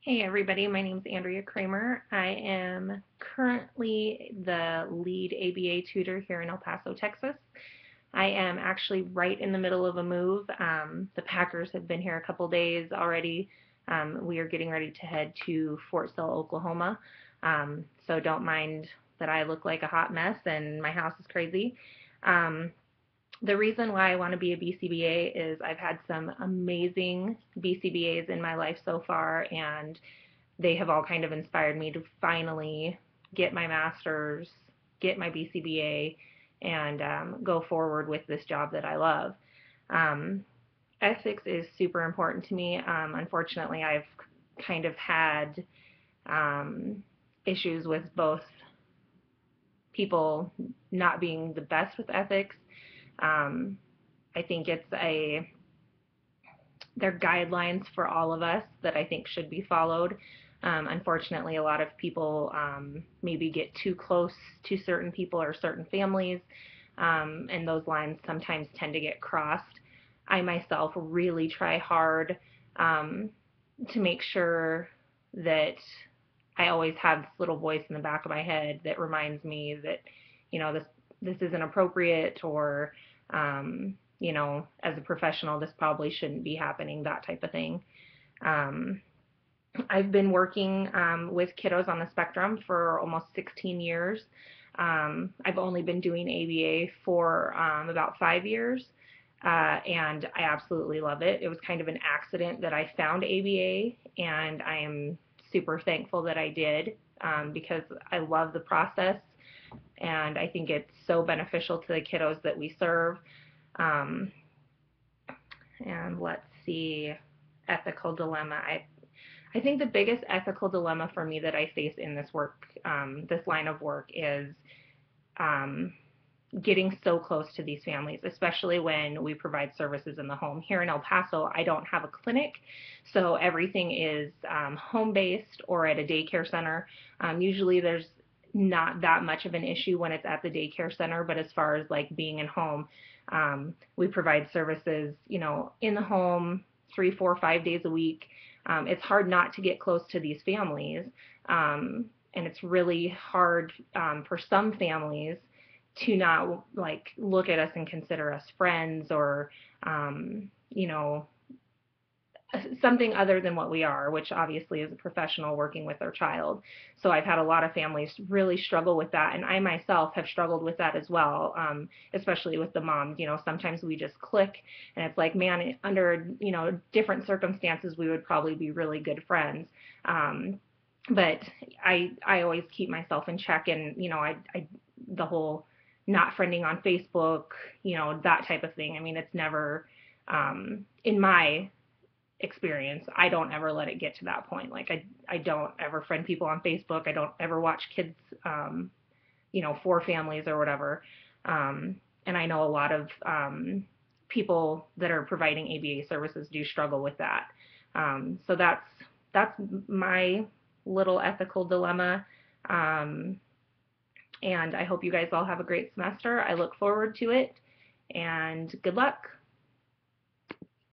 Hey everybody, my name is Andrea Kramer. I am currently the lead ABA tutor here in El Paso, Texas. I am actually right in the middle of a move. The Packers have been here a couple days already. We are getting ready to head to Fort Sill, Oklahoma. So don't mind that I look like a hot mess and my house is crazy. Um, the reason why I want to be a BCBA is I've had some amazing BCBAs in my life so far, and they have all kind of inspired me to finally get my master's, get my BCBA, and go forward with this job that I love. Um, Ethics is super important to me. Unfortunately, I've kind of had issues with both people not being the best with ethics. Um, I think they're guidelines for all of us that I think should be followed. Unfortunately, a lot of people maybe get too close to certain people or certain families, and those lines sometimes tend to get crossed. I myself really try hard um, to make sure that I always have this little voice in the back of my head that reminds me that, this isn't appropriate, or as a professional, this probably shouldn't be happening, that type of thing. Um, I've been working with kiddos on the spectrum for almost 16 years. I've only been doing ABA for about 5 years, and I absolutely love it. It was kind of an accident that I found ABA, and I am super thankful that I did, because I love the process, and I think it's so beneficial to the kiddos that we serve. Um, and let's see, ethical dilemma. I think the biggest ethical dilemma for me that I face in this work, this line of work, is um, getting so close to these families, especially when we provide services in the home. Here in El Paso, I don't have a clinic, so everything is home-based or at a daycare center. Usually there's not that much of an issue when it's at the daycare center, but as far as like being in home, we provide services, in the home 3, 4, 5 days a week. It's hard not to get close to these families, and it's really hard for some families to not like look at us and consider us friends, or something other than what we are, which obviously is a professional working with their child. So I've had a lot of families really struggle with that, and I myself have struggled with that as well, especially with the moms. Sometimes we just click, and it's like, man, under different circumstances, we would probably be really good friends. But I always keep myself in check, and I the whole not friending on Facebook, that type of thing. I mean, it's never in my experience, I don't ever let it get to that point. Like I don't ever friend people on Facebook. I don't ever watch kids, for families or whatever. And I know a lot of people that are providing ABA services do struggle with that. So that's my little ethical dilemma. And I hope you guys all have a great semester. I look forward to it, and good luck.